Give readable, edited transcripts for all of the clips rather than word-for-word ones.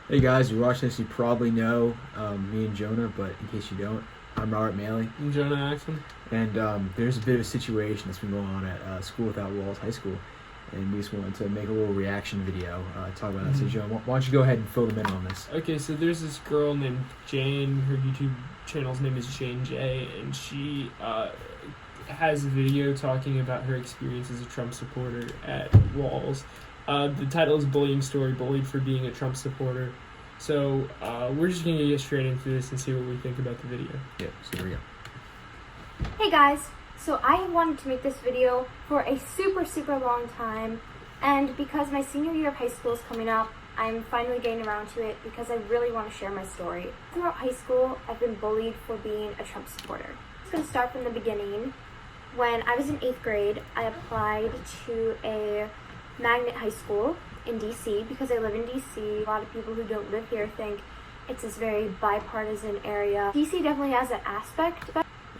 Hey guys, you're watching this, you probably know me and Jonah, but in case you don't, I'm Robert Maley. I'm Jonah Axon. And there's a bit of a situation that's been going on at School Without Walls High School, and we just wanted to make a little reaction video, talk about that. So Jonah, why don't you go ahead and fill them in on this? Okay, so there's this girl named Jayne. Her YouTube channel's name is Jayne Jay, and she has a video talking about her experience as a Trump supporter at Walls. The title is Bullying Story, Bullied for Being a Trump Supporter. So we're just going to get straight into this and see what we think about the video. Yeah, so here we go. Hey guys, so I wanted to make this video for a super long time, and because my senior year of high school is coming up, I'm finally getting around to it because I really want to share my story. Throughout high school, I've been bullied for being a Trump supporter. I'm going to start from the beginning. When I was in 8th grade, I applied to a magnet high school in DC because I live in DC. A lot of people who don't live here think it's this very bipartisan area. DC definitely has that aspect.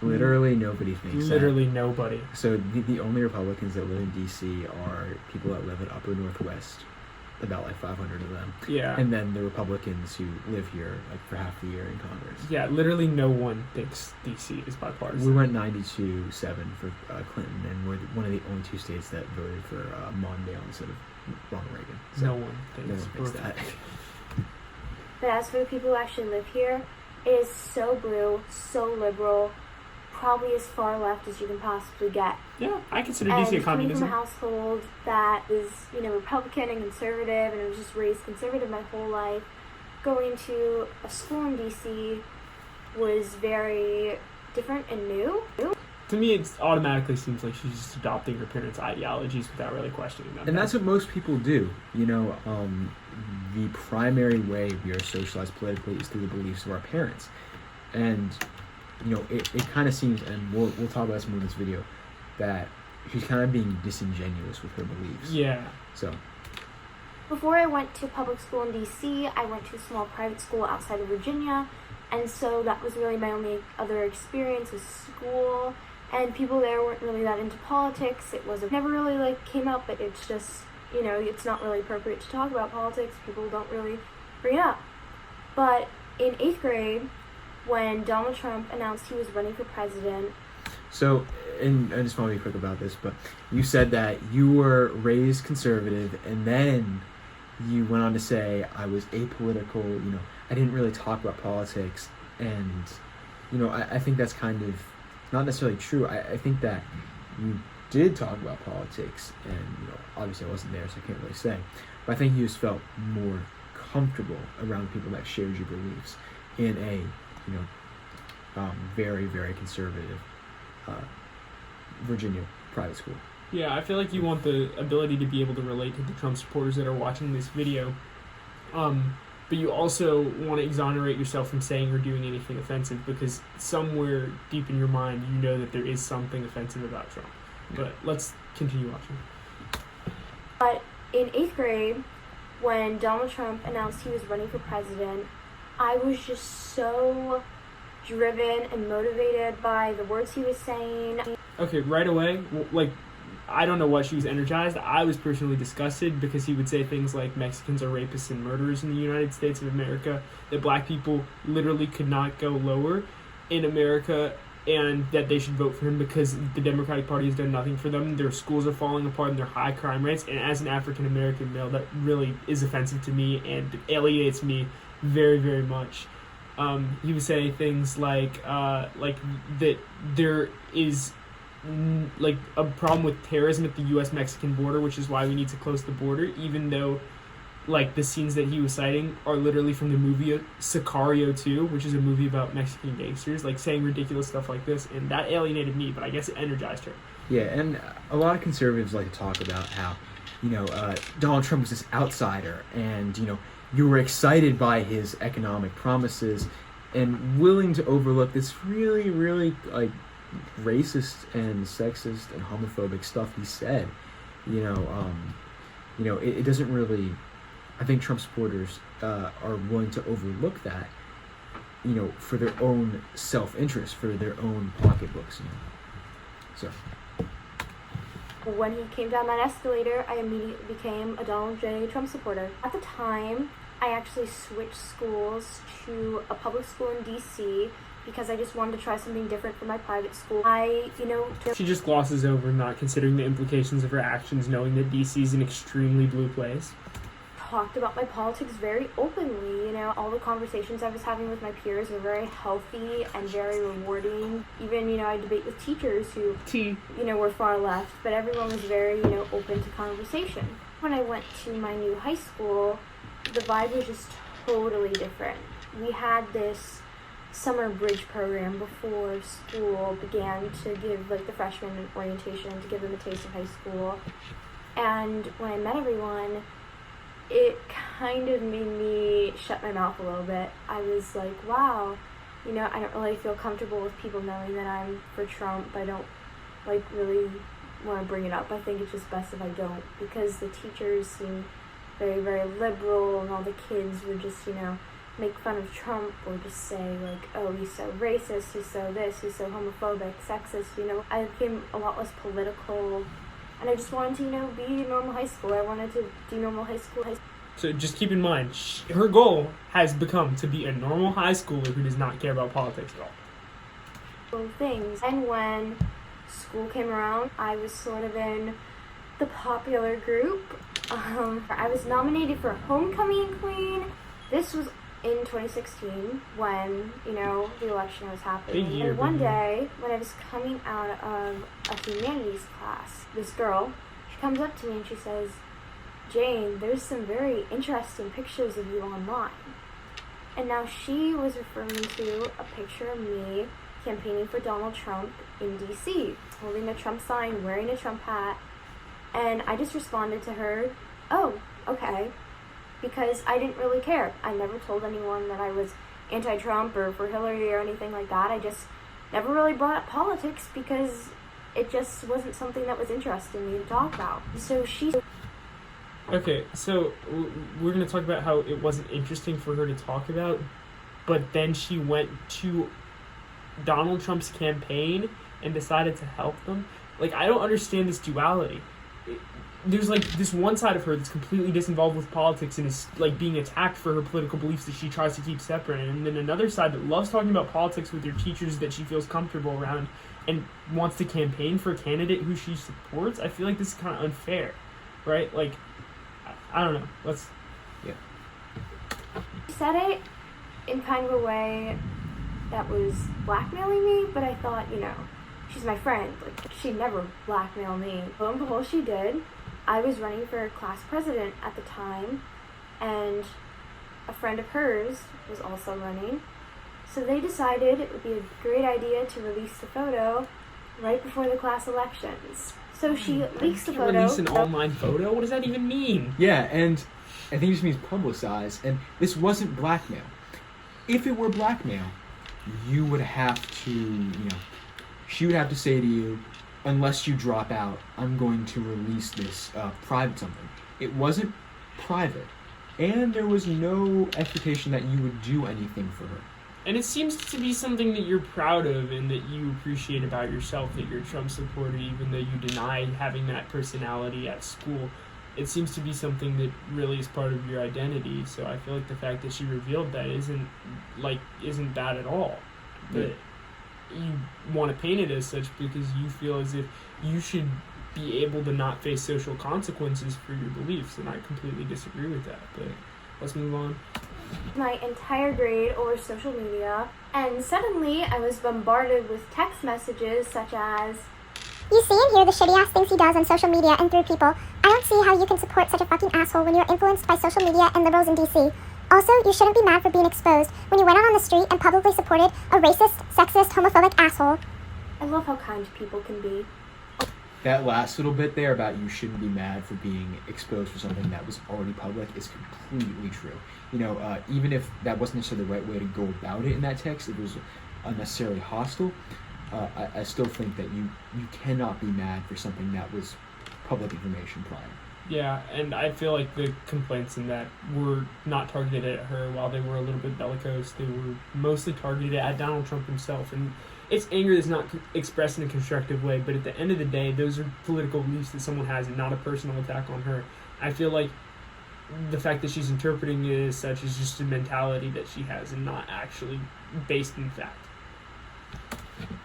Literally nobody thinks Literally nobody. So the only Republicans that live in DC are people that live in Upper Northwest, about like 500 of them. Yeah. And then the Republicans who live here like for half the year in Congress. Yeah, literally no one thinks DC is bipartisan. We went 92-7 for Clinton, and we're one of the only two states that voted for Mondale instead of Ronald Reagan. So no one no one thinks that. But as for the people who actually live here, it is so blue, so liberal, probably as far left as you can possibly get. Yeah, I consider DC a And coming from communism. a household that was, Republican and conservative, and I was just raised conservative my whole life, going to a school in DC was very different and new. To me, it automatically seems like she's just adopting her parents' ideologies without really questioning them. And that's what most people do. The primary way we are socialized politically is through the beliefs of our parents. And, it kind of seems, and we'll talk about this more in this video, that she's kind of being disingenuous with her beliefs. Yeah. So. Before I went to public school in DC, I went to a small private school outside of Virginia, and so that was really my only other experience with school. And people there weren't really that into politics. It never really came up, but it's just, it's not really appropriate to talk about politics. People don't really bring it up. But in 8th grade, when Donald Trump announced he was running for president. So, and I just want to be quick about this, but you said that you were raised conservative, and then you went on to say I was apolitical, I didn't really talk about politics, and, I think that's kind of not necessarily true. I think that you did talk about politics, and, obviously I wasn't there, so I can't really say, but I think you just felt more comfortable around people that shared your beliefs in a, very conservative Virginia private school. Yeah, I feel like you want the ability to be able to relate to the Trump supporters that are watching this video. But you also want to exonerate yourself from saying or doing anything offensive, because somewhere deep in your mind you know that there is something offensive about Trump. Yeah. But let's continue watching. But in 8th grade, when Donald Trump announced he was running for president, I was just so driven and motivated by the words he was saying. Okay, right away, I don't know what she was energized. I was personally disgusted because he would say things like Mexicans are rapists and murderers in the United States of America, that black people literally could not go lower in America, and that they should vote for him because the Democratic Party has done nothing for them. Their schools are falling apart and their high crime rates, and as an African American male, that really is offensive to me and alienates me very much. He would say things like that there is a problem with terrorism at the U.S.-Mexican border, which is why we need to close the border, even though the scenes that he was citing are literally from the movie Sicario 2, which is a movie about Mexican gangsters, saying ridiculous stuff like this, and that alienated me, but I guess it energized her. Yeah, and a lot of conservatives like to talk about how, Donald Trump was this outsider, and, you were excited by his economic promises and willing to overlook this really racist and sexist and homophobic stuff he said. It doesn't really. I think Trump supporters are willing to overlook that, for their own self-interest, for their own pocketbooks. So. When he came down that escalator, I immediately became a Donald J. Trump supporter. At the time, I actually switched schools to a public school in DC because I just wanted to try something different from my private school. She just glosses over not considering the implications of her actions, knowing that DC is an extremely blue place. Talked about my politics very openly. All the conversations I was having with my peers were very healthy and very rewarding. Even, I debate with teachers who, were far left, but everyone was very, open to conversation. When I went to my new high school, the vibe was just totally different. We had this summer bridge program before school began to give, the freshmen an orientation to give them a taste of high school. And when I met everyone, it kind of made me shut my mouth a little bit. I was like, wow, I don't really feel comfortable with people knowing that I'm for Trump. I don't, really want to bring it up. I think it's just best if I don't, because the teachers seem very, very liberal, and all the kids would just, make fun of Trump or just say, oh, he's so racist, he's so this, he's so homophobic, sexist, I became a lot less political. And I just wanted to, be a normal high school. I wanted to do normal high school. So just keep in mind, her goal has become to be a normal high schooler who does not care about politics at all. Things. And when school came around, I was sort of in the popular group. I was nominated for Homecoming Queen. This was in 2016 when, the election was happening. And one day, when I was coming out of a humanities class, this girl, she comes up to me and she says, Jayne, there's some very interesting pictures of you online. And now she was referring to a picture of me campaigning for Donald Trump in DC, holding a Trump sign, wearing a Trump hat. And I just responded to her, oh, okay. Because I didn't really care. I never told anyone that I was anti-Trump or for Hillary or anything like that. I just never really brought up politics because it just wasn't something that was interesting me to talk about. So she... Okay, so we're going to talk about how it wasn't interesting for her to talk about, but then she went to Donald Trump's campaign and decided to help them. I don't understand this duality. There's this one side of her that's completely disinvolved with politics and is being attacked for her political beliefs that she tries to keep separate, and then another side that loves talking about politics with her teachers that she feels comfortable around and wants to campaign for a candidate who she supports. I feel like this is kind of unfair, right? I don't know. She said it in kind of a way that was blackmailing me, but I thought, she's my friend. She'd never blackmail me. Lo and behold, she did. I was running for class president at the time, and a friend of hers was also running. So they decided it would be a great idea to release the photo right before the class elections. So she leaks the photo. Release an online photo? What does that even mean? Yeah, and I think it just means publicize, and this wasn't blackmail. If it were blackmail, you would have to, she would have to say to you, unless you drop out, I'm going to release this private something. It wasn't private, and there was no expectation that you would do anything for her. And it seems to be something that you're proud of and that you appreciate about yourself, that you're a Trump supporter, even though you deny having that personality at school. It seems to be something that really is part of your identity, so I feel like the fact that she revealed that isn't bad at all. But you want to paint it as such because you feel as if you should be able to not face social consequences for your beliefs, and I completely disagree with that, but let's move on. My entire grade over social media, and suddenly I was bombarded with text messages such as, "You see and hear the shitty ass things he does on social media and through people. I don't see how you can support such a fucking asshole when you're influenced by social media and liberals in DC. Also, you shouldn't be mad for being exposed when you went out on the street and publicly supported a racist, sexist, homophobic asshole." I love how kind people can be. That last little bit there about you shouldn't be mad for being exposed for something that was already public is completely true. Even if that wasn't necessarily the right way to go about it in that text, it was unnecessarily hostile, I still think that you cannot be mad for something that was public information prior. Yeah, and I feel like the complaints in that were not targeted at her. While they were a little bit bellicose, they were mostly targeted at Donald Trump himself. And it's anger that's not expressed in a constructive way, but at the end of the day, those are political beliefs that someone has and not a personal attack on her. I feel like the fact that she's interpreting it as such is just a mentality that she has and not actually based in fact.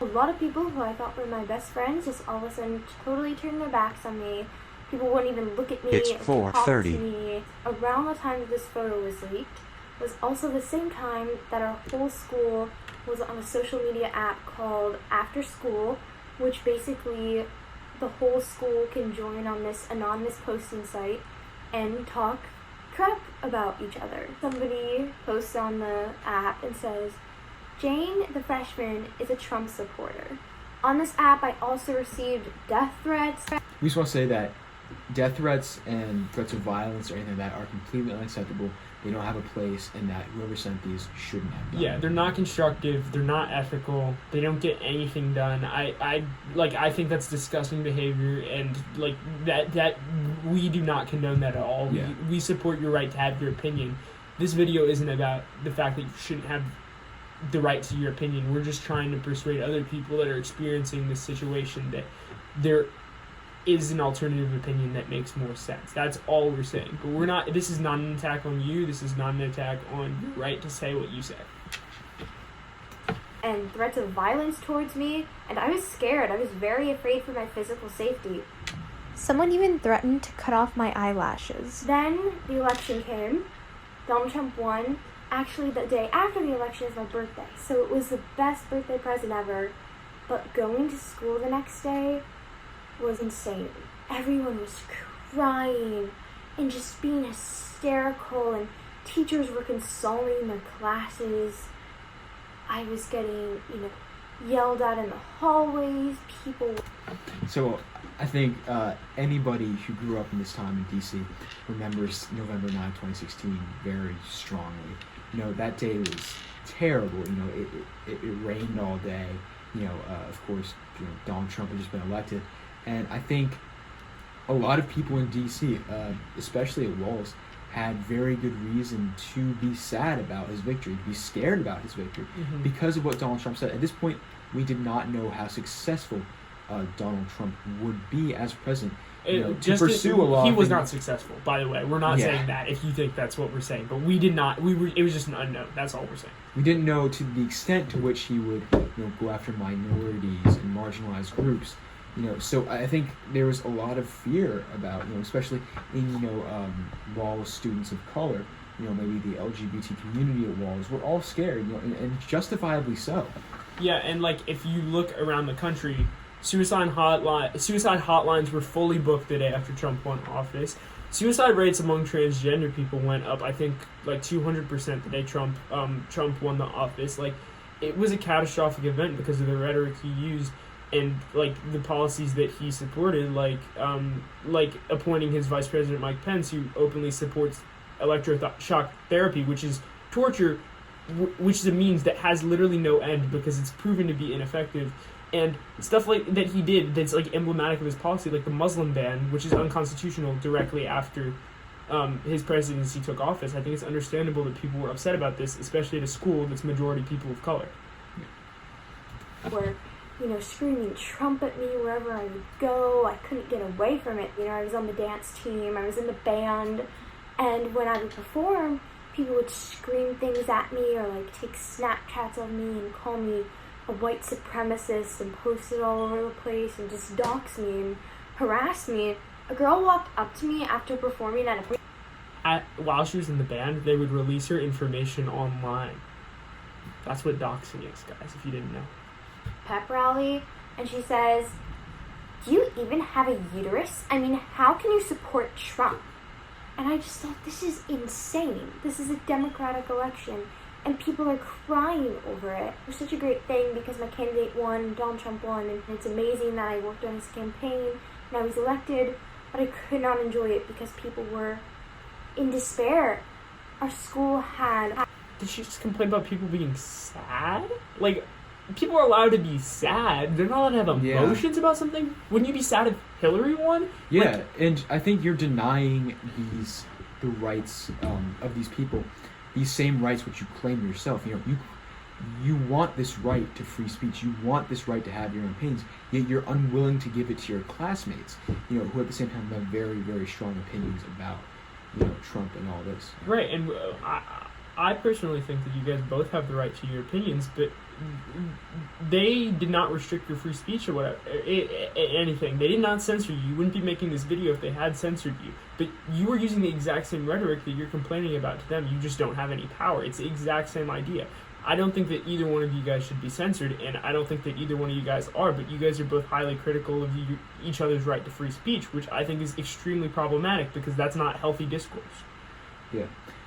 A lot of people who I thought were my best friends just all of a sudden totally turned their backs on me. People wouldn't even look at me It's or talk to 4:30. me. Around the time that this photo was leaked was also the same time that our whole school was on a social media app called After School, which basically the whole school can join on this anonymous posting site and talk crap about each other. Somebody posts on the app and says, Jayne, the freshman, is a Trump supporter. On this app, I also received death threats. We just want to say that death threats and threats of violence or anything like that are completely unacceptable. They don't have a place, and that whoever sent these shouldn't have done. Yeah, they're not constructive. They're not ethical. They don't get anything done. I think that's disgusting behavior, and like that we do not condone that at all. Yeah. We support your right to have your opinion. This video isn't about the fact that you shouldn't have the right to your opinion. We're just trying to persuade other people that are experiencing this situation that there is an alternative opinion that makes more sense. That's all we're saying. But we're not. This is not an attack on you. This is not an attack on your right to say what you say. And threats of violence towards me, and I was scared. I was very afraid for my physical safety. Someone even threatened to cut off my eyelashes. Then the election came. Donald Trump won. Actually, the day after the election is my birthday, so it was the best birthday present ever. But going to school the next day was insane. Everyone was crying and just being hysterical, and teachers were consoling their classes. I was getting, yelled at in the hallways. People. So I think anybody who grew up in this time in DC remembers November 9, 2016 very strongly. That day was terrible. It rained all day. Of course, Donald Trump had just been elected. And I think a lot of people in DC, especially at Walls, had very good reason to be sad about his victory, to be scared about his victory, because of what Donald Trump said. At this point, we did not know how successful Donald Trump would be as president. To pursue a lot. He was not successful, by the way. We're not saying that. If you think that's what we're saying, but we did not. It was just an unknown. That's all we're saying. We didn't know to the extent to which he would, go after minorities and marginalized groups. So I think there was a lot of fear about, especially in, Walls students of color, maybe the LGBT community at Walls, were all scared, and justifiably so. Yeah, and if you look around the country, suicide hotlines were fully booked the day after Trump won office. Suicide rates among transgender people went up, I think, 200% the day Trump won the office. It was a catastrophic event because of the rhetoric he used and the policies that he supported, like appointing his vice president Mike Pence, who openly supports electroshock therapy, which is torture, which is a means that has literally no end because it's proven to be ineffective. And stuff that he did that's emblematic of his policy, like the Muslim ban, which is unconstitutional directly after his presidency took office. I think it's understandable that people were upset about this, especially at a school that's majority people of color. Were, screaming Trump at me wherever I would go. I couldn't get away from it. I was on the dance team, I was in the band, and when I would perform, people would scream things at me or take Snapchats of me and call me a white supremacist and post it all over the place and just dox me and harass me. A girl walked up to me after performing while she was in the band, they would release her information online. That's what doxing is, guys, if you didn't know. pep rally, and she says, "Do you even have a uterus? I mean, how can you support Trump?" And I just thought, this is insane. This is a democratic election, and people are crying over it. It was such a great thing because my candidate won, Donald Trump won, and it's amazing that I worked on his campaign. Now he's elected, but I could not enjoy it because people were in despair. Our school had... Did she just complain about people being sad? People are allowed to be sad. They're not allowed to have emotions about something. Wouldn't you be sad if Hillary won? Yeah, and I think you're denying the rights of these people, these same rights which you claim yourself. You want this right to free speech. You want this right to have your own opinions, yet you're unwilling to give it to your classmates, who at the same time have very, very strong opinions about Trump and all this. Right, and I personally think that you guys both have the right to your opinions, but they did not restrict your free speech or whatever, anything. They did not censor you. You wouldn't be making this video if they had censored you. But you were using the exact same rhetoric that you're complaining about to them. You just don't have any power. It's the exact same idea. I don't think that either one of you guys should be censored, and I don't think that either one of you guys are, but you guys are both highly critical of each other's right to free speech, which I think is extremely problematic because that's not healthy discourse. Yeah.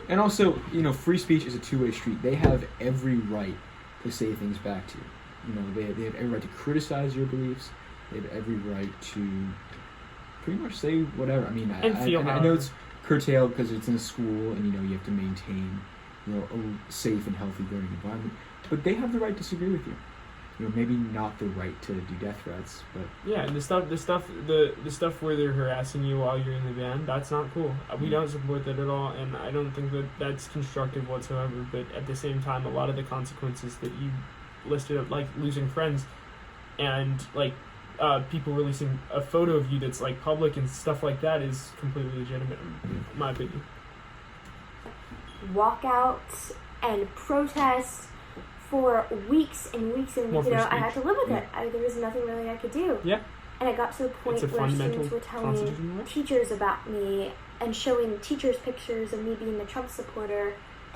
And also, free speech is a two-way street. They have every right to say things back to you. They have every right to criticize your beliefs. They have every right to pretty much say whatever. I mean, I know it's curtailed because it's in a school and, you have to maintain a safe and healthy learning environment, but they have the right to disagree with you. Maybe not the right to do death threats, but yeah, and the stuff where they're harassing you while you're in the van, that's not cool. We don't support that at all, and I don't think that that's constructive whatsoever. But at the same time, a lot of the consequences that you listed up, like losing friends, and like people releasing a photo of you that's like public and stuff like that, is completely legitimate, in my opinion. Walkouts and protests for weeks and weeks and weeks. I had to live with it. There was nothing really I could do. Yeah. And it got to a point where students were telling teachers about me and showing teachers pictures of me being a Trump supporter.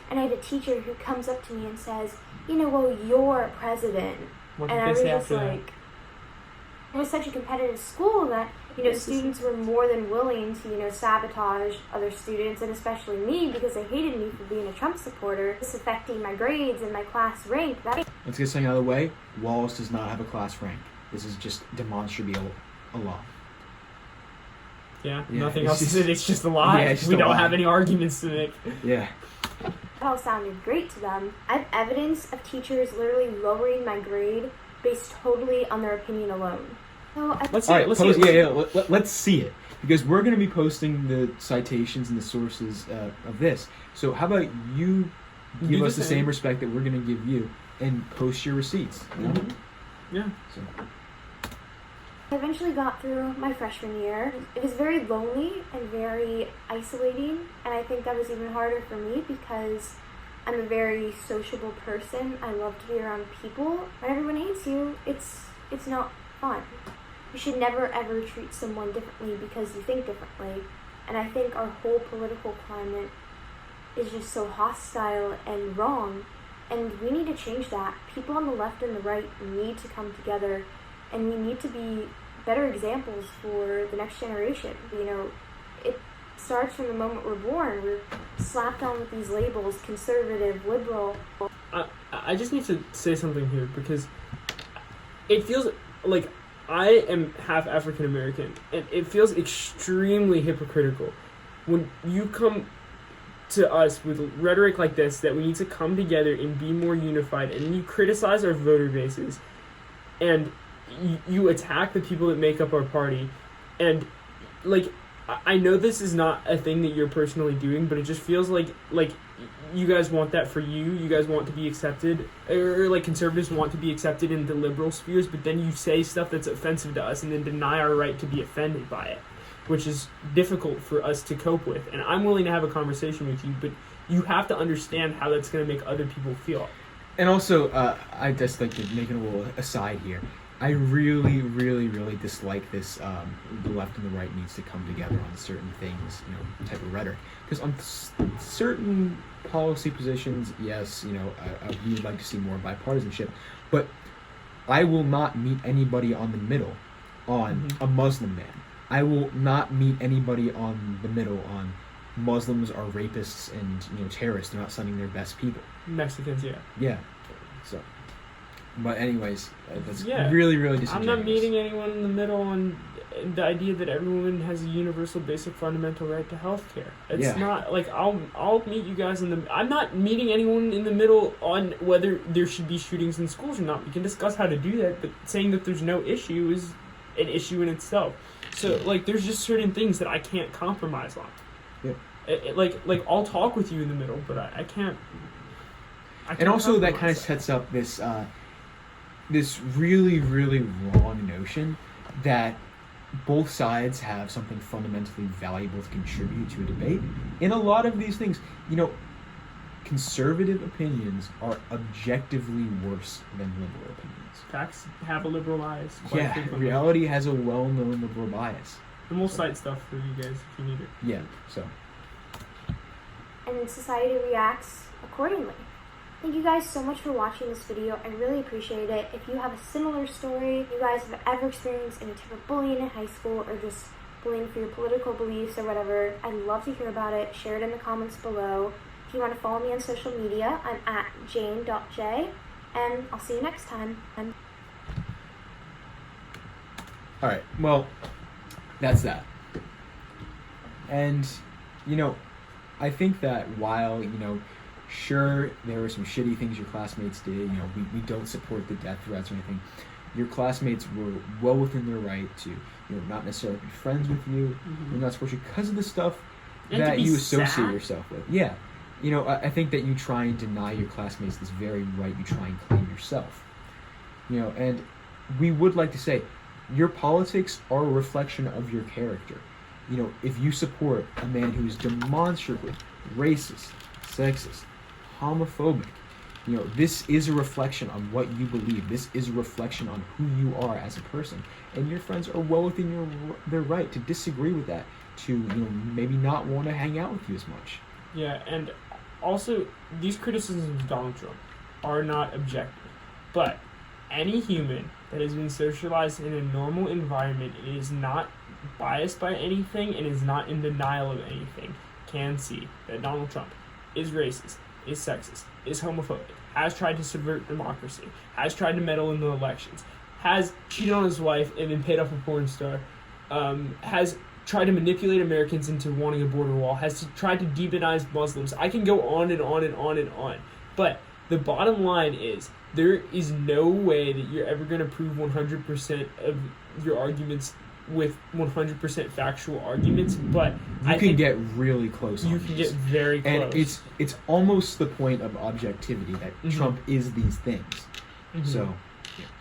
And I had a teacher who comes up to me and says, well, you're president. What and did I was they say just after like, it was such a competitive school that students were more than willing to sabotage other students, and especially me, because they hated me for being a Trump supporter. This affecting my grades and my class rank. Let's get something out of the way. Wallace does not have a class rank. This is just demonstrably a law. Yeah, nothing else is it. It's just a lie. Yeah, we don't have any arguments to make. Yeah. It all sounded great to them. I have evidence of teachers literally lowering my grade based totally on their opinion alone. So let's see it. Let's see it, because we're going to be posting the citations and the sources of this. So how about you give us the same respect that we're going to give you and post your receipts? Mm-hmm. Yeah. So. I eventually got through my freshman year. It was very lonely and very isolating, and I think that was even harder for me because I'm a very sociable person. I love to be around people. When everyone hates you, it's not fun. You should never ever treat someone differently because you think differently. And I think our whole political climate is just so hostile and wrong. And we need to change that. People on the left and the right need to come together, and we need to be better examples for the next generation. It starts from the moment we're born. We're slapped on with these labels: conservative, liberal. I just need to say something here, because it feels like I am half African American, and it feels extremely hypocritical when you come to us with rhetoric like this, that we need to come together and be more unified, and you criticize our voter bases, and you attack the people that make up our party. And like, I know this is not a thing that you're personally doing, but it just feels like you guys want that for you. You guys want to be accepted, or like conservatives want to be accepted in the liberal spheres, but then you say stuff that's offensive to us and then deny our right to be offended by it, which is difficult for us to cope with. And I'm willing to have a conversation with you, but you have to understand how that's going to make other people feel. And also, I just like to make a little aside here. I really, really, really dislike this. The left and the right needs to come together on certain things, type of rhetoric. Because on certain policy positions, yes, I would like to see more bipartisanship. But I will not meet anybody on the middle on a Muslim ban. I will not meet anybody on the middle on Muslims are rapists and terrorists. They're not sending their best people. Mexicans, yeah. Yeah. So. But anyways, that's really, really disingenuous. I'm not meeting anyone in the middle on the idea that everyone has a universal, basic, fundamental right to health care. It's not like I'll meet you guys I'm not meeting anyone in the middle on whether there should be shootings in schools or not. We can discuss how to do that, but saying that there's no issue is an issue in itself. So there's just certain things that I can't compromise on. Yeah. I'll talk with you in the middle, but I can't. And also that kind of sets up this really, really wrong notion that both sides have something fundamentally valuable to contribute to a debate. In a lot of these things, conservative opinions are objectively worse than liberal opinions. Facts have a liberal bias. Quite Yeah, frequently. reality has a well-known liberal bias. And we'll cite stuff for you guys if you need it. Yeah, so. And society reacts accordingly. Thank you guys so much for watching this video. I really appreciate it. If you have a similar story, you guys have ever experienced any type of bullying in high school or just bullying for your political beliefs or whatever, I'd love to hear about it. Share it in the comments below. If you want to follow me on social media, I'm at Jayne.Jay, and I'll see you next time. All right, well, that's that. And, I think that while, sure, there were some shitty things your classmates did, we don't support the death threats or anything. Your classmates were well within their right to, not necessarily be friends with you, or not support you because of the stuff And to that be you associate sad. yourself with. Yeah. I think that you try and deny your classmates this very right you try and claim yourself. And we would like to say, your politics are a reflection of your character. If you support a man who's demonstrably racist, sexist, homophobic, this is a reflection on what you believe. This is a reflection on who you are as a person. And your friends are well within their right to disagree with that, to maybe not want to hang out with you as much. Yeah, and also, these criticisms of Donald Trump are not objective. But any human that has been socialized in a normal environment and is not biased by anything and is not in denial of anything can see that Donald Trump is racist, is sexist, is homophobic, has tried to subvert democracy, has tried to meddle in the elections, has cheated on his wife and been paid off a porn star, has tried to manipulate Americans into wanting a border wall, has tried to demonize Muslims. I can go on and on and on and on. But the bottom line is, there is no way that you're ever going to prove 100% of your arguments with 100% factual arguments, but You can get really close. you on can these. get very close. And it's almost the point of objectivity that Trump is these things. So,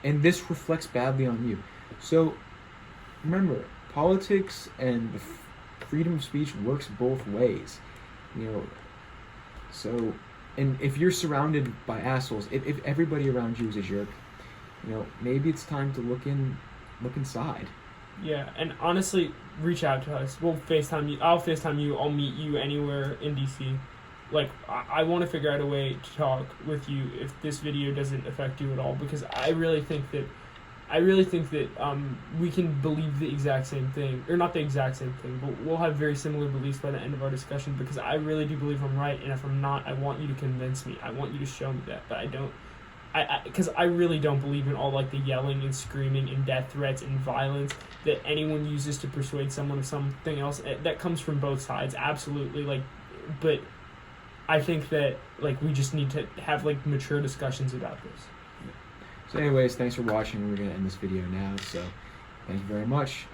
and this reflects badly on you. So, remember, politics and the freedom of speech works both ways. So, and if you're surrounded by assholes, if everybody around you is a jerk, maybe it's time to look inside. Yeah, and honestly, reach out to us. We'll FaceTime you. I'll FaceTime you. I'll meet you anywhere in DC. Like, I want to figure out a way to talk with you if this video doesn't affect you at all, because I really think that we can believe the exact same thing, or not the exact same thing, but we'll have very similar beliefs by the end of our discussion, because I really do believe I'm right, and if I'm not, I want you to convince me. I want you to show me that, but I don't. Because I really don't believe in all the yelling and screaming and death threats and violence that anyone uses to persuade someone of something else. That comes from both sides, absolutely. But I think that we just need to have mature discussions about this. So anyways, thanks for watching. We're going to end this video now. So thank you very much.